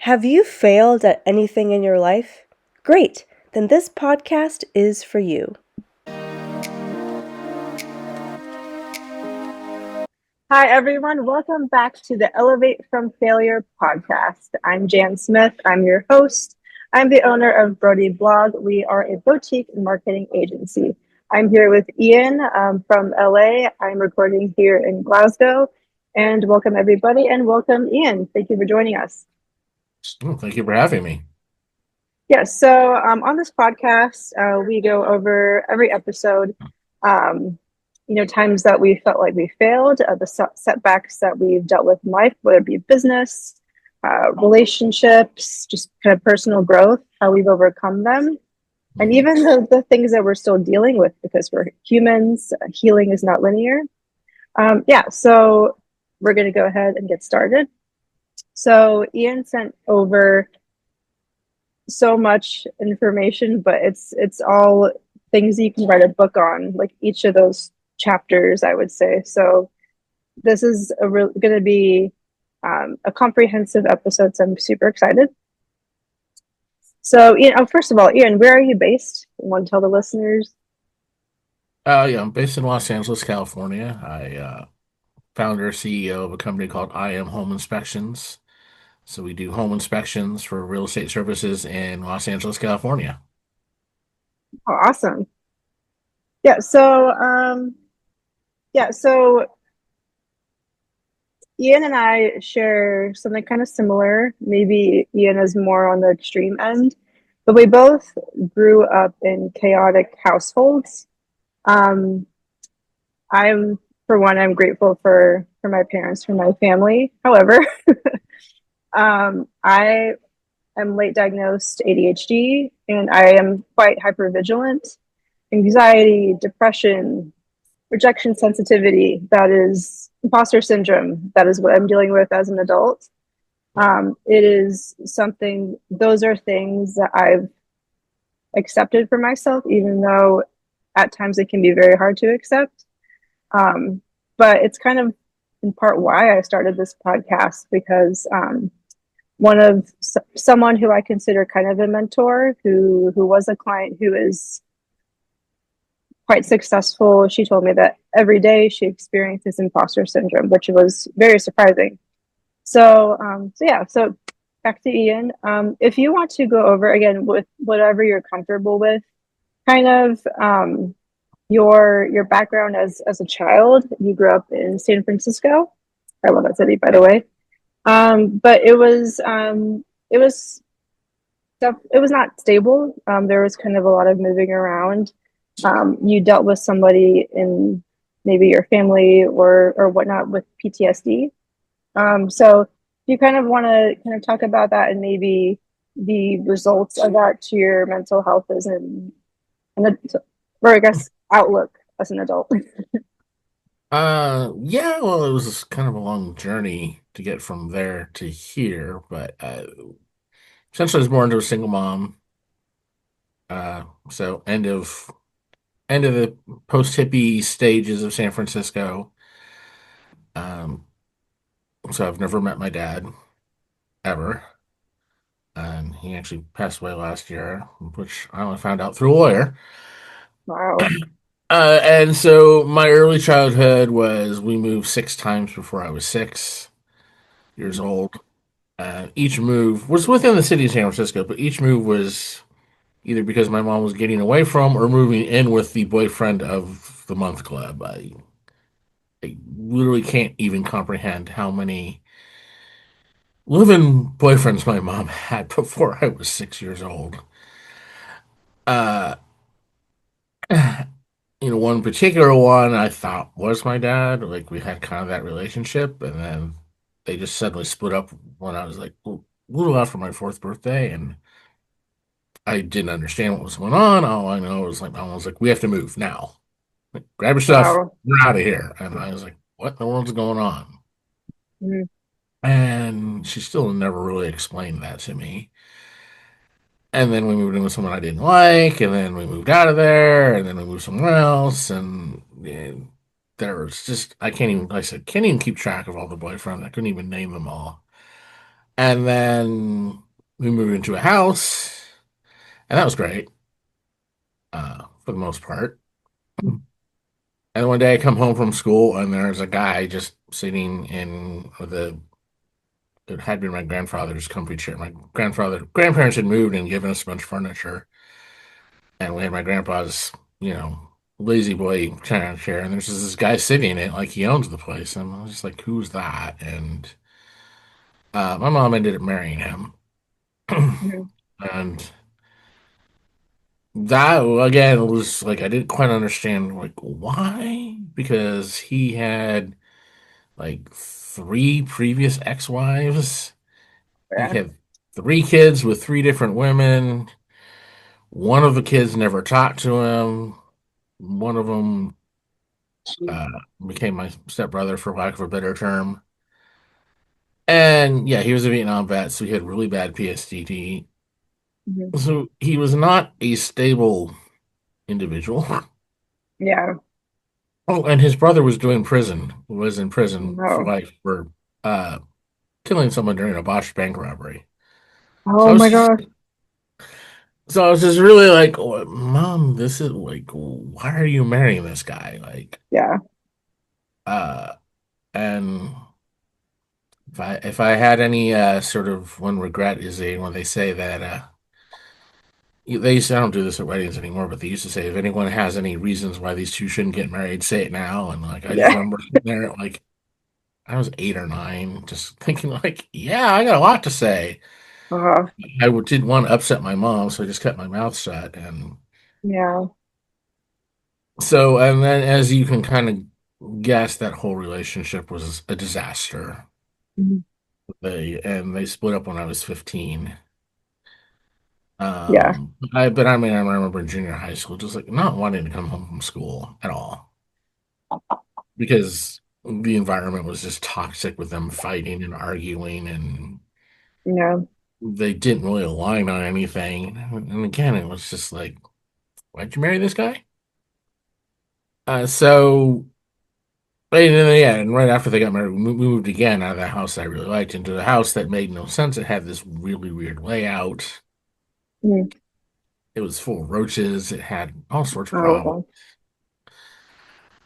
Have you failed at anything in your life? Great, then this podcast is for you. Hi, everyone. Welcome back to the Elevate from Failure podcast. I'm Jan Smith. I'm your host. I'm the owner of Brody Blog. We are a boutique marketing agency. I'm here with Ian from LA. I'm recording here in Glasgow. And welcome, everybody, and welcome, Ian. Thank you for joining us. Oh, thank you for having me. Yes, so on this podcast, we go over every episode, um, times that we felt like we failed, the setbacks that we've dealt with in life, whether it be business, relationships, just kind of personal growth, how we've overcome them, and even the things that we're still dealing with because we're humans. Healing is not linear. So we're going to go ahead and get started. So Ian sent over so much information, but it's all things you can write a book on, like each of those chapters, I would say. So this is going to be a comprehensive episode, so I'm super excited. So, first of all, Ian, where are you based? You want to tell the listeners? Yeah, I'm based in Los Angeles, California. I founder CEO of a company called I Am Home Inspections. So we do home inspections for real estate services in Los Angeles, California. Oh, awesome. Yeah. So Ian and I share something kind of similar. Maybe Ian is more on the extreme end, but we both grew up in chaotic households. Um, I'm, for one, I'm grateful for my parents, for my family. However, I am late diagnosed ADHD, and I am quite hypervigilant. Anxiety, depression, rejection sensitivity, that is imposter syndrome. That is what I'm dealing with as an adult. It is something, those are things that I've accepted for myself, even though at times it can be very hard to accept. Um, but it's kind of in part why I started this podcast because one of someone who I consider kind of a mentor, who was a client who is quite successful, she told me that every day she experiences imposter syndrome, which was very surprising. So back to Ian. If you want to go over again with whatever you're comfortable with, kind of your background as a child. You grew up in San Francisco. I love that city, by the way. But it was not stable. There was kind of a lot of moving around. You dealt with somebody in maybe your family or whatnot with PTSD. So you kind of want to kind of talk about that and maybe the results of that to your mental health as or I guess outlook as an adult. Yeah, well, it was kind of a long journey to get from there to here, but essentially I was born to a single mom. So end of the post-hippie stages of San Francisco. Um, so I've never met my dad ever. He actually passed away last year, which I only found out through a lawyer. Wow. And so my early childhood was we moved 6 times before I was 6 years old. Each move was within the city of San Francisco, but each move was either because my mom was getting away from or moving in with the boyfriend of the month club. I literally can't even comprehend how many live-in boyfriends my mom had before I was 6 years old. Uh, one particular one I thought was my dad. Like we had kind of that relationship, and then they just suddenly split up when I was like a little after my fourth birthday, and I didn't understand what was going on. All I know was like my mom was like, "We have to move now. Like, grab your stuff. Wow. We're out of here." And I was like, "What in the world's going on?" Mhm. And she still never really explained that to me. And then we moved in with someone I didn't like, and then we moved out of there, and then we moved somewhere else, and there was just I can't even like I said can't even keep track of all the boyfriends. I couldn't even name them all. And then we moved into a house, and that was great for the most part. And one day I come home from school, and there's a guy just sitting in the it had been my grandfather's comfy chair. My grandparents had moved and given us a bunch of furniture, and we had my grandpa's, you know, lazy boy kind of chair, and there's just this guy sitting in it like he owns the place. And I was just like, "Who's that?" And my mom ended up marrying him, Mhm. and that again was like I didn't quite understand like why because he had like three previous ex-wives. He Yeah. had three kids with three different women. One of the kids never talked to him. One of them uh, became my stepbrother, for lack of a better term. And yeah, he was a Vietnam vet, so he had really bad PTSD. Mhm. So he was not a stable individual. Yeah. Oh, and his brother was in prison for No. life for uh, killing someone during a botched bank robbery. So I Oh was my just, gosh. so I was just really like, oh, Mom, this is like, why are you marrying this guy? Like, Yeah. uh, and if I had any sort of one regret is when they say that they used to, I don't do this at weddings anymore, but they used to say if anyone has any reasons why these two shouldn't get married, say it now. And like I just Yeah. remember sitting there like I was 8 or 9, just thinking like, yeah, I got a lot to say. Uh, Didn't want to upset my mom, so I just kept my mouth shut. And yeah. so, and then as you can kind of guess, that whole relationship was a disaster. Mhm. They split up when I was 15. Yeah. But I mean, I remember in junior high school, just like not wanting to come home from school at all because the environment was just toxic with them fighting and arguing, and Yeah. they didn't really align on anything. And again, it was just like, why'd you marry this guy? So, and then, yeah, and right after they got married, we moved again out of the house I really liked into a house that made no sense. It had this really weird layout. Mhm. It was full of roaches. It had all sorts of Oh, problems.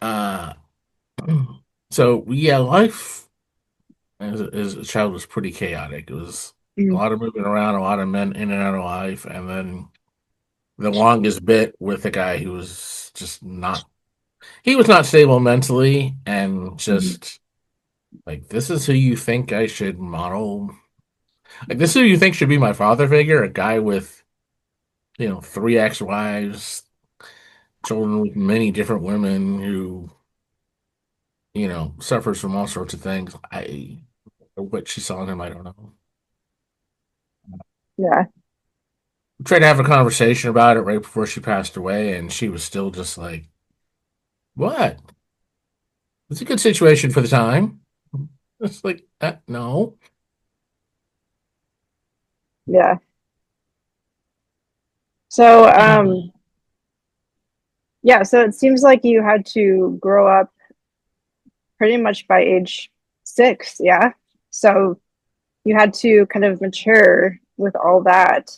well. Uh, so yeah, life as a child was pretty chaotic. It was a Mhm. lot of moving around, a lot of men in and out of life, and then the longest bit with a guy who was just not he was not stable mentally and Mhm. just like this is who you think I should model like this is who you think should be my father figure, a guy with three ex-wives, children with many different women who suffers from all sorts of things. What she saw in him, I don't know. Yeah. Tried to have a conversation about it right before she passed away, and she was still just like, "What? It's a good situation for the time." It's like, no. Yeah. So, yeah, so it seems like you had to grow up pretty much by age 6, yeah? So you had to kind of mature with all that,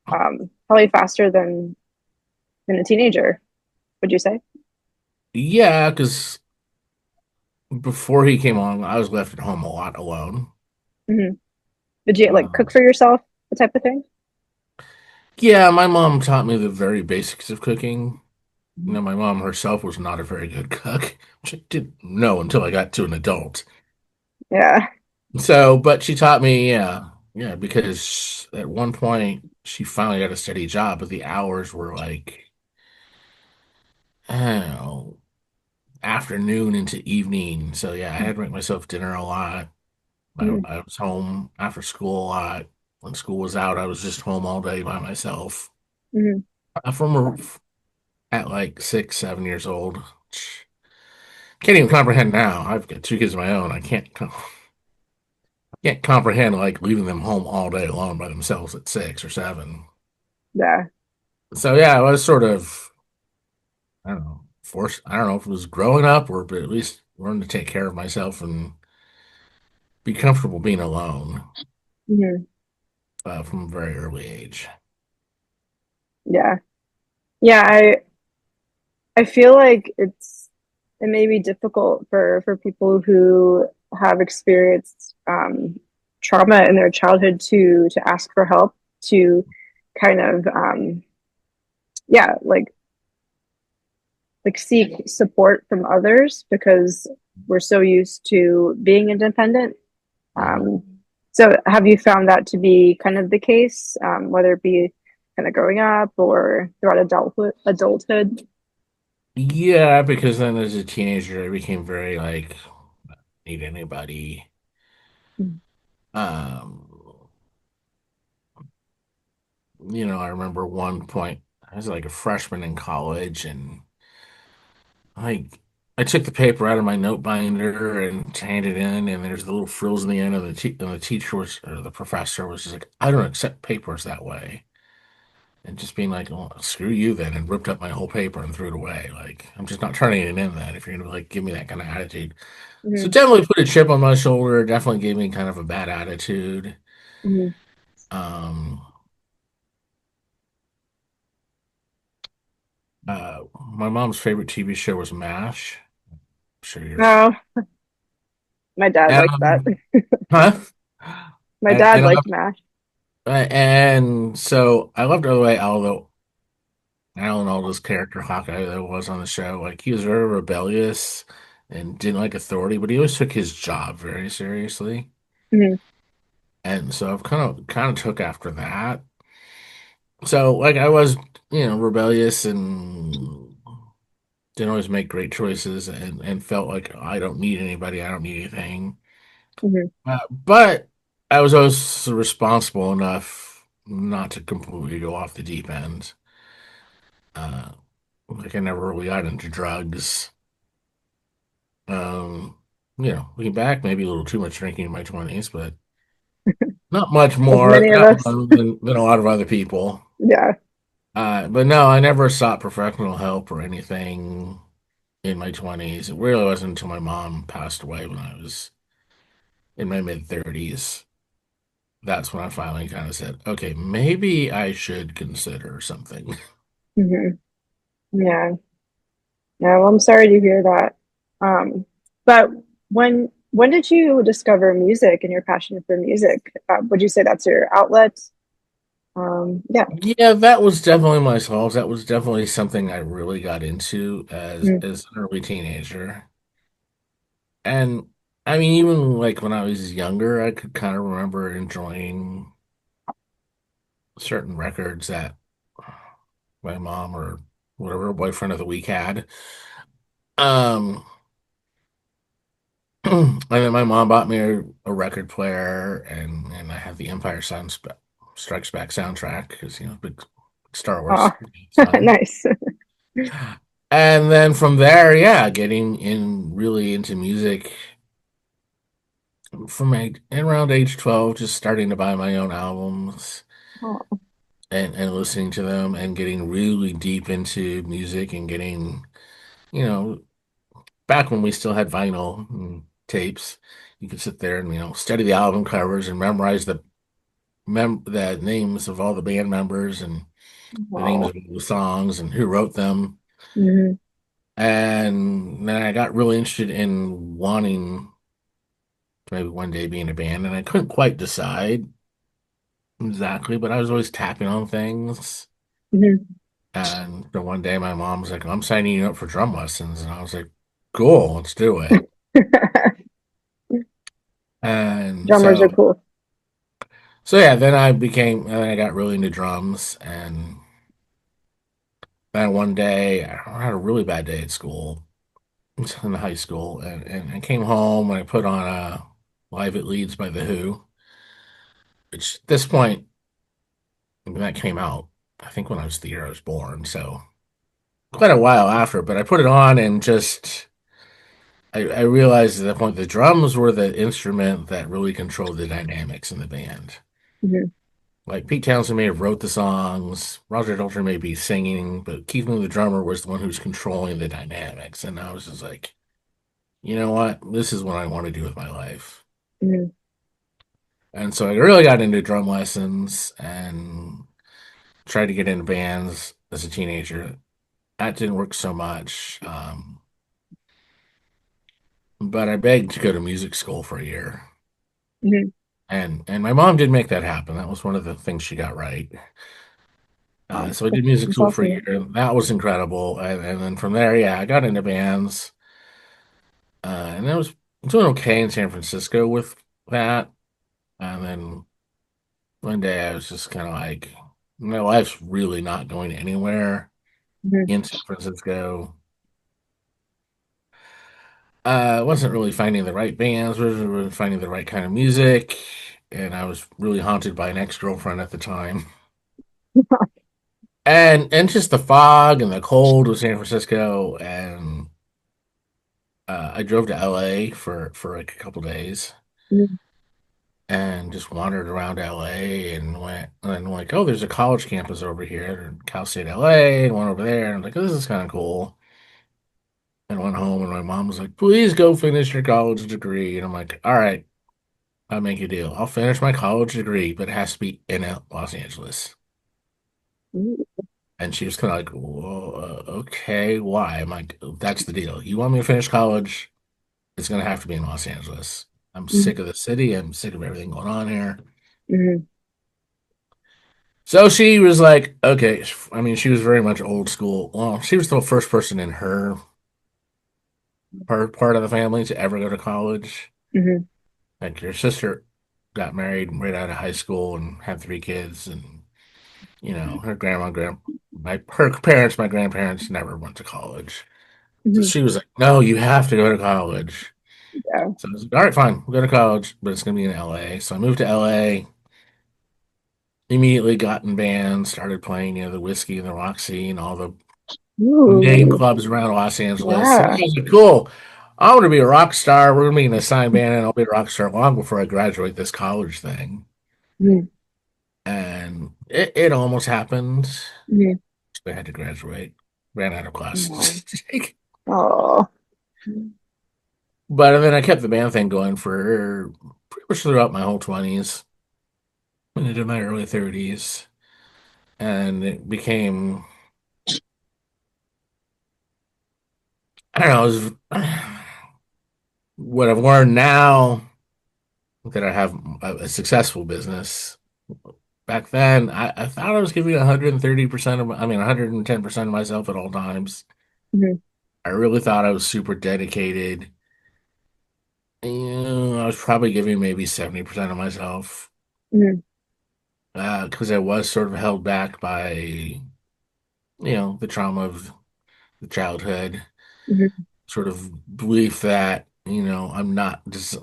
probably faster than a teenager, would you say? Yeah, because before he came along, I was left at home a lot alone. Hmm. Did you like cook Um, for yourself, the type of thing? yeah, my mom taught me the very basics of cooking. Mhm. My mom herself was not a very good cook, which I didn't know until I got to an adult. Yeah. So, but she taught me, yeah, yeah, because at one point she finally got a steady job, but the hours were like, I don't know, afternoon into evening. So yeah, I had to make myself dinner a lot. Mhm. I was home after school a lot. When school was out, I was just home all day by myself. Mhm. From at like 6, 7 years old. Can't even comprehend now. I've got two kids of my own. Can't comprehend like leaving them home all day alone by themselves at 6 or 7. Yeah. So yeah, I was sort of I don't know forced. I don't know if it was growing up or but at least learning to take care of myself and be comfortable being alone. Hmm. from a very early age. Yeah. Yeah, I feel like it may be difficult for people who have experienced trauma in their childhood to ask for help, to kind of yeah, like seek support from others because we're so used to being independent. Mhm. Um, so have you found that to be kind of the case, whether it be kind of growing up or throughout adulthood? Yeah, because then as a teenager, I became very like, need anybody. Um, I remember one point, I was like a freshman in college, and like I took the paper out of my note binder and handed it in, and there's the little frills in the end, and the teacher was, or the professor was just like, I don't accept papers that way. And just being like, well, screw you then, and ripped up my whole paper and threw it away. Like, I'm just not turning it in then if you're gonna like give me that kind of attitude. So Hmm. definitely put a chip on my shoulder, definitely gave me kind of a bad attitude. Hmm. Um, my mom's favorite TV show was MASH. I'm sure yours. Oh, my dad liked that. Um, huh? My And, dad and liked MASH. and so I loved all the way Alan Alda's character Hawkeye that was on the show. Like he was very rebellious and didn't like authority, but he always took his job very seriously. Hmm. And so I've kind of took after that. So like I was, rebellious and didn't always make great choices and felt like I don't need anybody, I don't need anything. Hmm. But I was always responsible enough not to completely go off the deep end. Uh, like I never really got into drugs. Um, looking back, maybe a little too much drinking in my 20s, but not much Like more, many of not us. more than a lot of other people. Yeah. But no, I never sought professional help or anything in my 20s. It really wasn't until my mom passed away when I was in my mid 30s. That's when I finally kind of said, okay, maybe I should consider something. Hmm. Yeah. Yeah. Well, I'm sorry to hear that. But when did you discover music and your passion for music? Would you say that's your outlet? Yeah. Yeah, that was definitely myself. That was definitely something I really got into Mhm. as an early teenager. And I mean, even like when I was younger, I could kind of remember enjoying certain records that my mom or whatever boyfriend of the week had. Um, and then my mom bought me a record player, and I had the Strikes Back soundtrack because big Star Oh, Wars fan. nice. And then from there, yeah, getting in really into music from around age 12, just starting to buy my own albums Oh. and listening to them and getting really deep into music and getting, you know, back when we still had vinyl and tapes, you could sit there and, study the album covers and memorize the names of all the band members and the names Wow. of the songs and who wrote them. Hmm. And then I got really interested in wanting to maybe one day be in a band, and I couldn't quite decide exactly, but I was always tapping on things. Hmm. And the one day my mom was like, I'm signing you up for drum lessons. And I was like, cool, let's do it. And Drummers are so, cool. so yeah, then I got really into drums. And then one day I had a really bad day at school, in high school. And I came home and I put on Live at Leeds by The Who, which at this point, when that came out, I think when I was the year I was born. So quite a while after, but I put it on and just I realized at that point the drums were the instrument that really controlled the dynamics in the band. Hmm. Like Pete Townsend may have wrote the songs, Roger Daltrey may be singing, but Keith Moon, the drummer, was the one who was controlling the dynamics. And I was just like, you know what? This is what I want to do with my life. Hmm. And so I really got into drum lessons and tried to get into bands as a teenager. That didn't work so much. But I begged to go to music school for a year. Hmm. And my mom did make that happen. That was one of the things she got right. Wow, So I did music that's school for a awesome. year. That was incredible. And then from there, yeah, I got into bands. And I was doing okay in San Francisco with that. And then one day I was just kind of like, my life's really not going anywhere Hmm. in San Francisco. I wasn't really finding the right bands, wasn't really finding the right kind of music. And I was really haunted by an ex-girlfriend at the time. And just the fog and the cold of San Francisco. And I drove to LA for like a couple days Hmm. and just wandered around LA and went and like, oh, there's a college campus over here, Cal State LA, and went over there, and I'm like, oh, this is kind of cool. And went home, and my mom was like, please go finish your college degree. And I'm like, all right, I'll make a deal. I'll finish my college degree, but it has to be in Los Angeles. And she was kind of like, well, okay, why? I'm like, that's the deal. You want me to finish college? It's going to have to be in Los Angeles. I'm Hmm. sick of the city. I'm sick of everything going on here. Hmm. So she was like, okay. I mean, she was very much old school. Well, she was the first person in her part of the family to ever go to college. Hmm. Like your sister got married right out of high school and had three kids, and her her parents, my grandparents never went to college. So Hmm. she was like, no, you have to go to college. Yeah. So I was like, all right, fine, we'll go to college, but it's gonna be in LA. So I moved to LA, immediately got in bands, started playing, the Whiskey and the Roxy and all the name Ooh. clubs around Los Angeles. And I Yeah. was like, cool. I want to be a rock star. We're gonna be in a signed band, and I'll be a rock star long before I graduate this college thing. Hmm. And it almost happened. Hmm. I had to graduate, ran out of Wow. classes to take. Oh. But then I kept the band thing going for pretty much throughout my whole 20s and into my early 30s. And it became, I don't know, what I've learned now that I have a successful business. Back then, I thought I was giving 130% I mean, 110% of myself at all times. Hmm. I really thought I was super dedicated. I was probably giving maybe 70% of myself Hmm. because I was sort of held back by, the trauma of the childhood, Hmm. sort of belief that, I'm not just.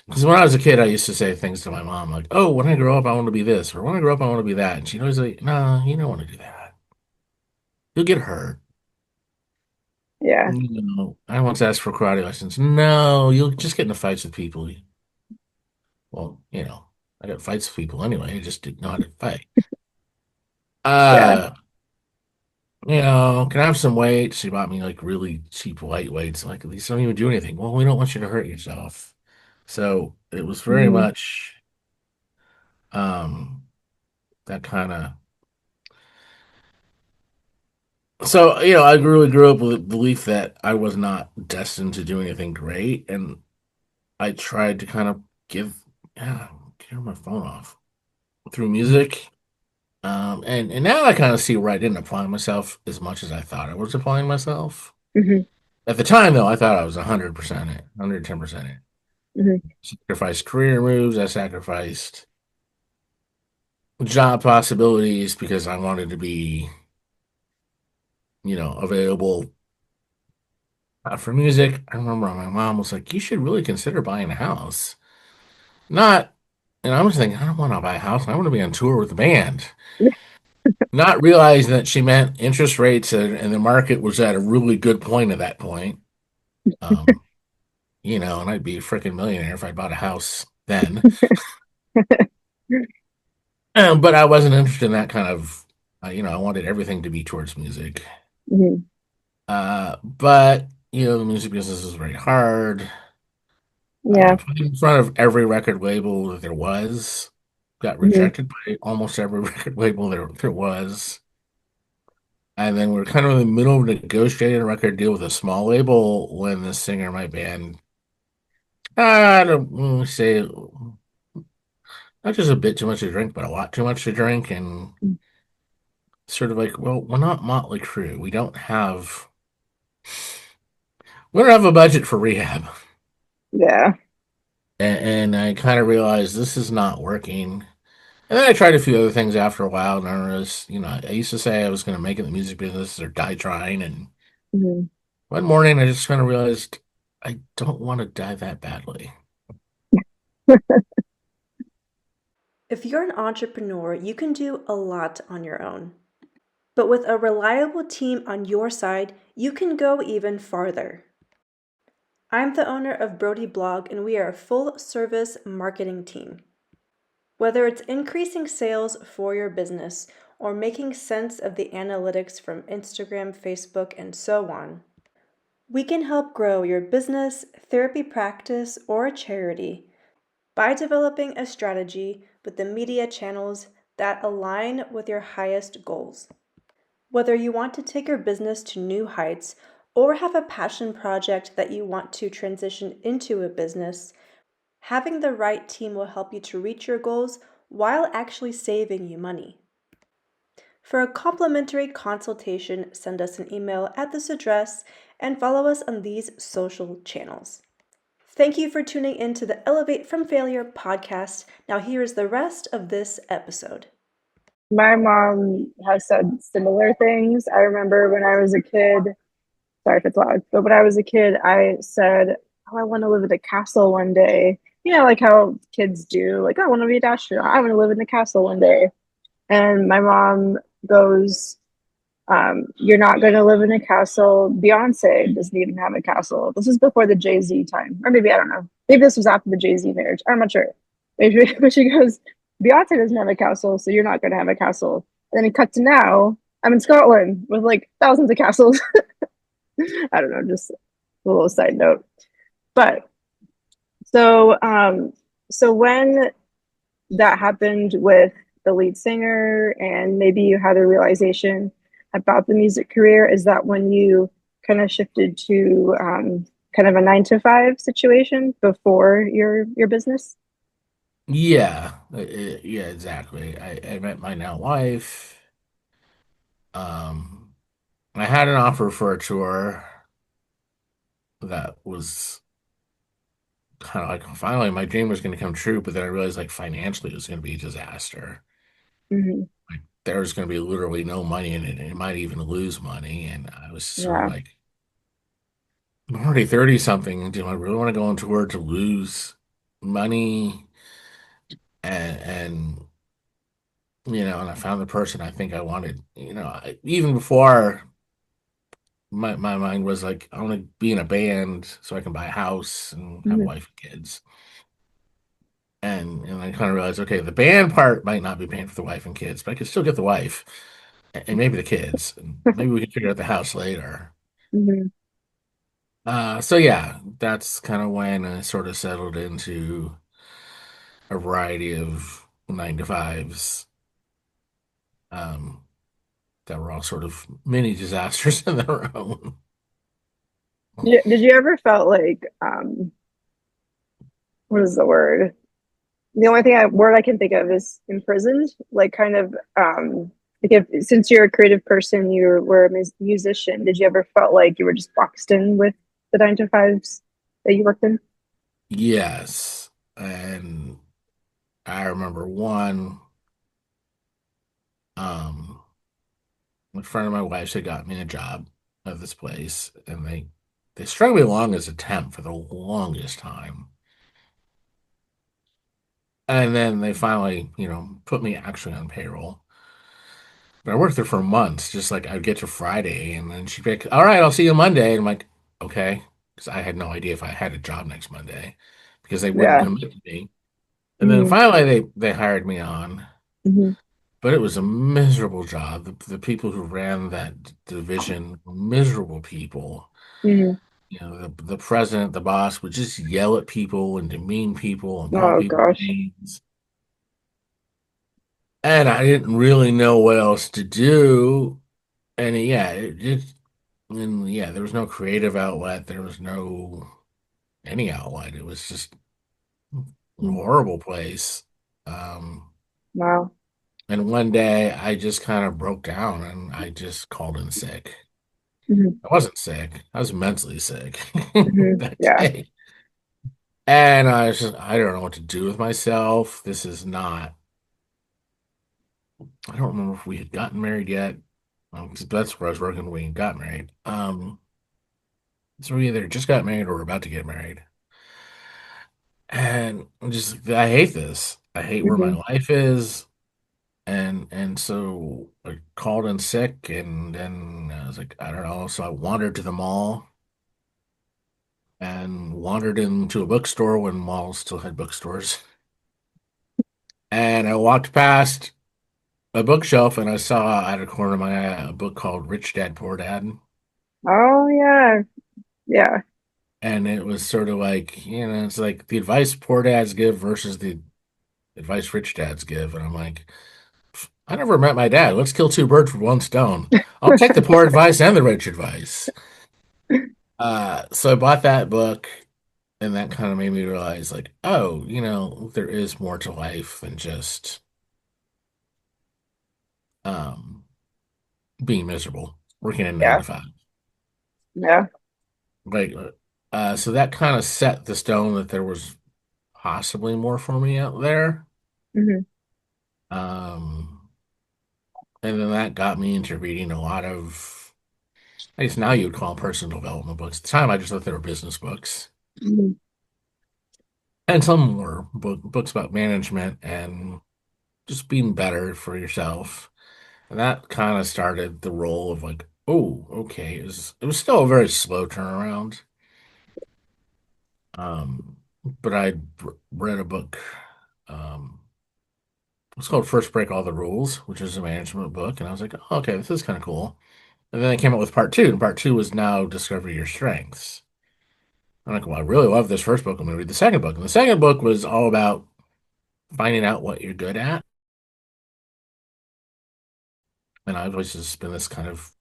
Because when I was a kid, I used to say things to my mom like, "Oh, when I grow up, I want to be this," or "When I grow up, I want to be that," and she'd always like, "No, you don't want to do that. You'll get hurt." Yeah. I once asked for karate lessons. No, you'll just get into fights with people. Well, I got fights with people anyway. I just didn't know how to fight. Yeah. Uh, can I have some weights? She bought me like really cheap lightweights. Like these don't even do anything. Well, we don't want you to hurt yourself. So it was very Hmm. much um that kind of. So, I really grew up with the belief that I was not destined to do anything great, and I tried to kind of yeah, turn my phone off through music. And now I kind of see where I didn't apply myself as much as I thought I was applying myself. Hmm. At the time, though, I thought I was 100% it, 110% it. Hmm. Sacrificed career moves. I sacrificed job possibilities because I wanted to be, available for music. I remember my mom was like, "You should really consider buying a house." Not, and I was thinking, I don't want to buy a house. I want to be on tour with the band. Not realizing that she meant interest rates and the market was at a really good point at that point. Um, and I'd be a freaking millionaire if I bought a house then. But I wasn't interested in that kind of, I wanted everything to be towards music. Hmm. But the music business is very hard. Yeah. Played in front of every record label that there was. Got Hmm. rejected by almost every record label there was. And then we're kind of in the middle of negotiating a record deal with a small label when the singer in my band, I don't say, not just a bit too much to drink, but a lot too much to drink. And sort of like, well, we're not Motley Crue. We don't have a budget for rehab. Yeah. And I kind of realized this is not working. And then I tried a few other things after a while, and I was, I used to say I was going to make it in the music business or die trying. And Hmm. one morning, I just kind of realized I don't want to die that badly. If you're an entrepreneur, you can do a lot on your own. But with a reliable team on your side, you can go even farther. I'm the owner of Brody Blog, and we are a full service marketing team. Whether it's increasing sales for your business or making sense of the analytics from Instagram, Facebook, and so on, we can help grow your business, therapy practice, or charity by developing a strategy with the media channels that align with your highest goals. Whether you want to take your business to new heights or have a passion project that you want to transition into a business, having the right team will help you to reach your goals while actually saving you money. For a complimentary consultation, send us an email at this address and follow us on these social channels. Thank you for tuning in to the Elevate from Failure podcast. Now, here is the rest of this episode. My mom has said similar things. I remember when I was a kid, sorry if it's loud, but when I was a kid, I said, oh, I want to live in a castle one day. You know, like how kids do, like, oh, I want to be a astronaut. I want to live in a castle one day. And my mom goes, you're not going to live in a castle. Beyonce doesn't even have a castle. This is before the Jay-Z time. Or maybe, I don't know. Maybe this was after the Jay-Z marriage. I'm not sure. Maybe, but she goes, Beyonce doesn't have a castle, so you're not going to have a castle. And then it cut to now. I'm in Scotland with like thousands of castles. I don't know, just a little side note. But so, so when that happened with the lead singer, and maybe you had a realization about the music career, is that when you kind of shifted to kind of a 9 to 5 situation before your business? Yeah, yeah, exactly. I met my now wife. Um, I had an offer for a tour that was kind of like finally my dream was going to come true, but then I realized like financially it was going to be a disaster. Hmm. Like there's going to be literally no money in it, and it might even lose money. And I was sort of Yeah. like, I'm already 30 something. Do I really want to go on tour to lose money? And and I found the person I think I wanted. Even before my mind was like, I want to be in a band so I can buy a house and have a Hmm. wife and kids. And I kind of realized, okay, the band part might not be paying for the wife and kids, but I could still get the wife and maybe the kids, and maybe we can figure out the house later. Hmm. So yeah, that's kind of when I sort of settled into a variety of 9 to 5s um, that were all sort of mini disasters in their own. Did you ever felt like what is the word? The only word I can think of is imprisoned, like kind of like if since you're a creative person, you were a musician. Did you ever felt like you were just boxed in with the 9 to 5s that you worked in? Yes, and I remember one. Um, a friend of my wife's had got me a job at this place, and they strung me along as a temp for the longest time. And then they finally, put me actually on payroll. But I worked there for months, just like I'd get to Friday, and then she'd be like, "All right, I'll see you Monday." And I'm like, "Okay," because I had no idea if I had a job next Monday because they wouldn't Yeah. commit to me. And then Hmm. finally, they hired me on, Hmm. but it was a miserable job. The people who ran that division were miserable people. Hmm. the president, the boss would just yell at people and demean people and call Oh people gosh. names. And I didn't really know what else to do. And yeah, there was no creative outlet. There was no any outlet. It was just a Mm. horrible place. Um, Wow. and one day I just kind of broke down and I just called in sick. Hmm. I wasn't sick. I was mentally sick Hmm. that Yeah. day. And I don't know what to do with myself. This is not, I don't remember if we had gotten married yet. 'Cause that's where I was working when we got married. So we either just got married or we're about to get married. And I hate this. I hate where my Hmm. life is. And so I called in sick and then I was like, I don't know. So I wandered to the mall and wandered into a bookstore when malls still had bookstores. And I walked past a bookshelf and I saw out of the corner of my eye a book called Rich Dad Poor Dad. Oh yeah. Yeah. And it was sort of like, it's like the advice poor dads give versus the advice rich dads give. And I'm like, I never met my dad. Let's kill two birds with one stone. I'll take the poor advice and the rich advice. So I bought that book, and that kind of made me realize, like, oh, there is more to life than just um, being miserable, working a nine Yeah. to five. Yeah. Like, so that kind of set the stone that there was possibly more for me out there. Hmm. Um, and then that got me into reading a lot of, I guess now you would call them personal development books. At the time, I just thought they were business books. Hmm. And some were books about management and just being better for yourself. And that kind of started the role of like, oh, okay. It was still a very slow turnaround. Um, but I read a book. Um, it's called First Break All the Rules, which is a management book. And I was like, oh, okay, this is kind of cool. And then I came up with part two, and part two was now Discover Your Strengths. I'm like, well, I really love this first book. I'm going to read the second book. And the second book was all about finding out what you're good at. And I've always just been this kind of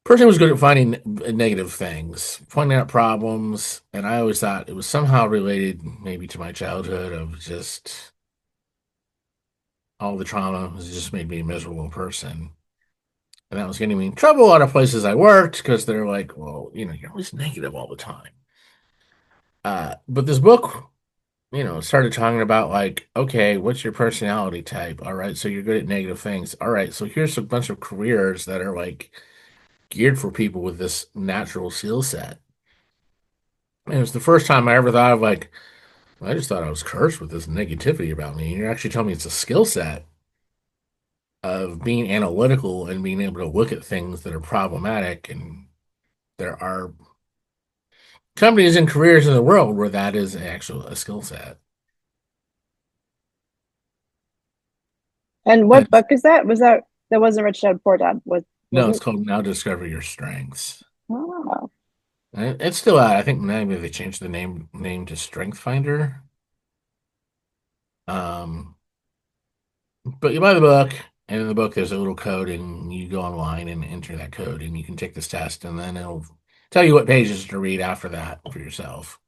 person who was good at finding negative things, pointing out problems. And I always thought it was somehow related maybe to my childhood of just all the trauma has just made me a miserable person. And that was getting me in trouble a lot of places I worked because they're like, well, you're always negative all the time. But this book, started talking about like, okay, what's your personality type? All right, so you're good at negative things. All right, so here's a bunch of careers that are like geared for people with this natural skill set. And it was the first time I ever thought of like, I just thought I was cursed with this negativity about me. And you're actually telling me it's a skill set of being analytical and being able to look at things that are problematic. And there are companies and careers in the world where that is actually a skill set. And And what book is that? Was that wasn't Rich Dad Poor Dad? Was no, it's it? called Now Discover Your Strengths. Oh. And it's still out. I think maybe they changed the name to Strength Finder. Um, but you buy the book, and in the book there's a little code, and you go online and enter that code, and you can take this test, and then it'll tell you what pages to read after that for yourself.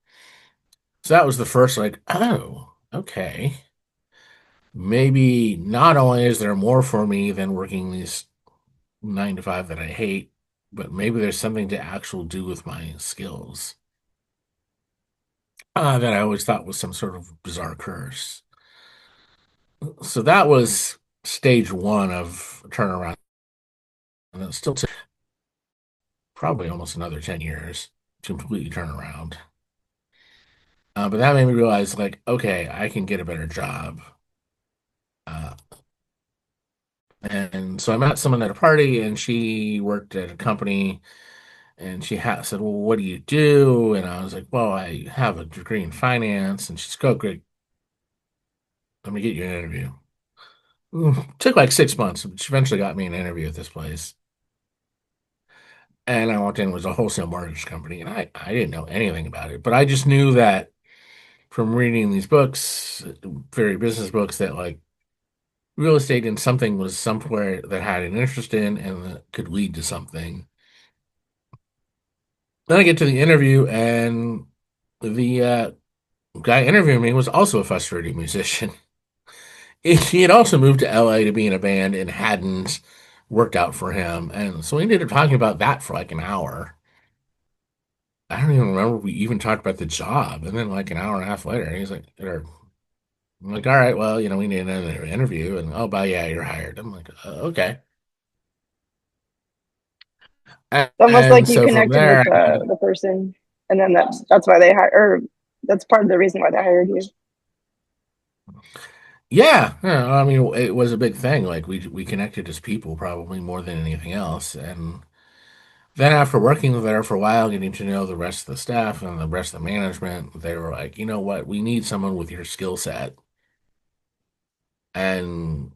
So that was the first, like, oh, okay. Maybe not only is there more for me than working these nine to five that I hate, but maybe there's something to actually do with my skills that I always thought was some sort of bizarre curse. So that was stage one of turnaround. And it still took probably almost another 10 years to completely turn around. But that made me realize, like, okay, I can get a better job. Uh, and so I met someone at a party, and she worked at a company, and said, "Well, what do you do?" And I was like, "Well, I have a degree in finance." And she's, "Oh, great, let me get you an interview." Took like 6 months, but she eventually got me an interview at this place. And I walked in, it was a wholesale mortgage company, and I didn't know anything about it. But I just knew that from reading these books, very business books, that like real estate and something was somewhere that I had an interest in and that could lead to something. Then I get to the interview, and the guy interviewing me was also a frustrated musician. He had also moved to LA to be in a band and hadn't worked out for him. And so we ended up talking about that for like an hour. I don't even remember we even talked about the job. And then like an hour and a half later, he's like, I'm like, all right, well, we need another interview. And oh, but yeah, you're hired. I'm like, okay. And, It's almost like and you so from connected with there, the person, and then that's why they hire, or that's part of the reason why they hired you. yeah, I mean, it was a big thing. Like we connected as people probably more than anything else. And then after working there for a while, getting to know the rest of the staff and the rest of the management, they were like, you know what, we need someone with your skill set. And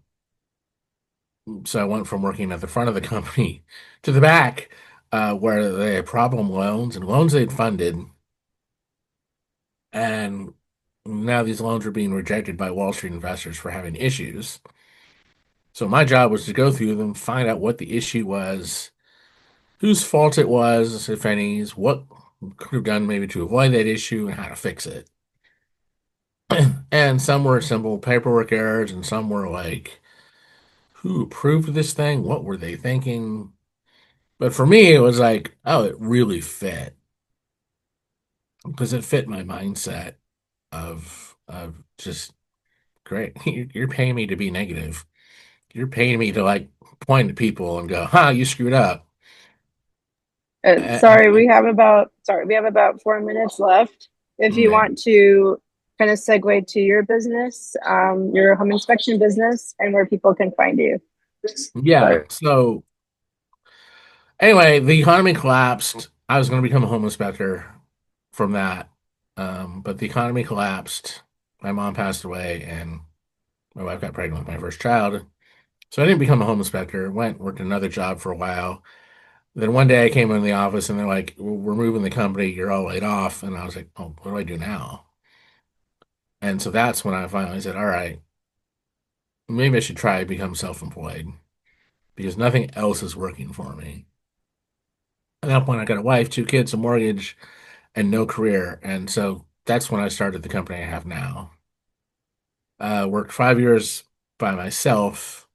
so I went from working at the front of the company to the back, where they had problem loans and loans they'd funded. And now these loans are being rejected by Wall Street investors for having issues. So my job was to go through them, find out what the issue was, whose fault it was, if any, what could have done maybe to avoid that issue, and how to fix it. And some were simple paperwork errors, and some were like, who approved this thing? What were they thinking? But for me, it was like, oh, it really fit because it fit my mindset of just great. You're paying me to be negative. You're paying me to like point at people and go, "Ha, you screwed up." And, We have about 4 minutes left. If you okay. want to kind of segue to your business, your home inspection business, and where people can find you. Yeah. Sorry. So anyway, the economy collapsed. I was going to become a home inspector from that, but the economy collapsed. My mom passed away, and my wife got pregnant with my first child. So I didn't become a home inspector. Went worked another job for a while. Then one day I came in the office and they're like, "We're moving the company. You're all laid off." And I was like, "Oh, what do I do now?" And so that's when I finally said, "All right, maybe I should try to become self-employed because nothing else is working for me." At that point, I got a wife, two kids, a mortgage, and no career. And so that's when I started the company I have now. Worked 5 years by myself,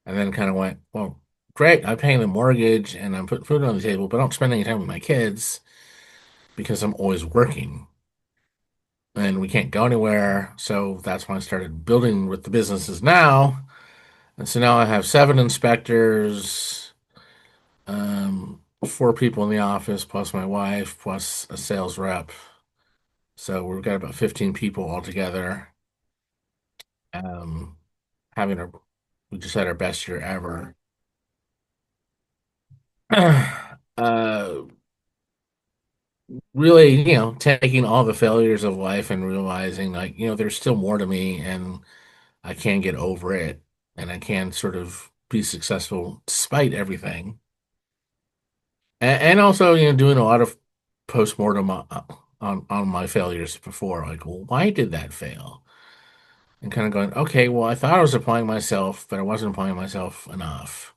and then kind of went, well, great, I'm paying the mortgage and I'm putting food on the table, but I don't spend any time with my kids because I'm always working and we can't go anywhere. So that's when I started building with the businesses now. And so now I have 7 inspectors, four people in the office, plus my wife, plus a sales rep. So we've got about 15 people altogether. Um, having our, we just had our best year ever. uh, really, taking all the failures of life and realizing like, there's still more to me and I can get over it and I can sort of be successful despite everything. And also, doing a lot of postmortem on my failures before, like, well, why did that fail? And kind of going, okay, well, I thought I was applying myself, but I wasn't applying myself enough.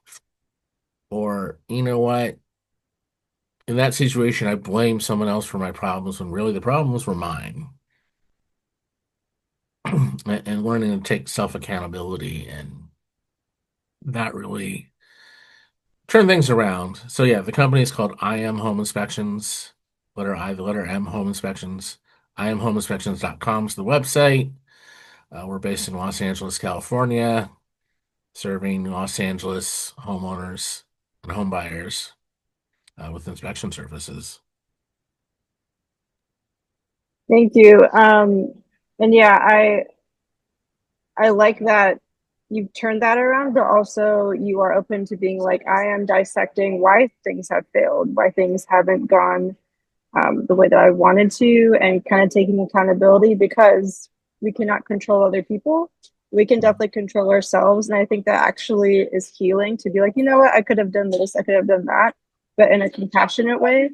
Or, you know what? In that situation, I blame someone else for my problems when really the problems were mine. And learning to take self accountability and not really turn things around. So yeah, the company is called I Am Home Inspections. Letter I, the letter M, Home Inspections. IamHomeInspections.com is the website. We're based in Los Angeles, California, serving Los Angeles homeowners and home buyers with inspection services. Thank you. And yeah, I like that you've turned that around, but also you are open to being like, I am dissecting why things have failed, why things haven't gone the way that I wanted to, and kind of taking accountability because we cannot control other people. We can definitely control ourselves. And I think that actually is healing to be like, you know what, I could have done this, I could have done that. but in a compassionate way,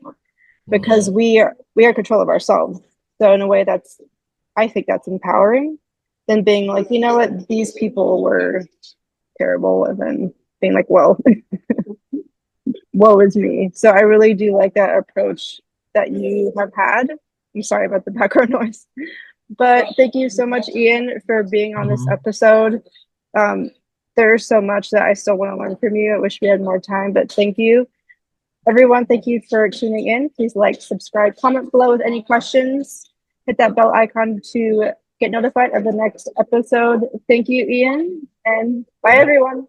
because Mhm. we are in control of ourselves. So in a way that's, I think that's empowering than being like, you know what, these people were terrible, and then being like, well, woe is me. So I really do like that approach that you have had. I'm sorry about the background noise, but thank you so much, Ian, for being on this Mhm. episode. Um, there's so much that I still want to learn from you. I wish we had more time, but thank you. Everyone, thank you for tuning in. Please like, subscribe, comment below with any questions. Hit that bell icon to get notified of the next episode. Thank you, Ian, and bye, Yep. everyone.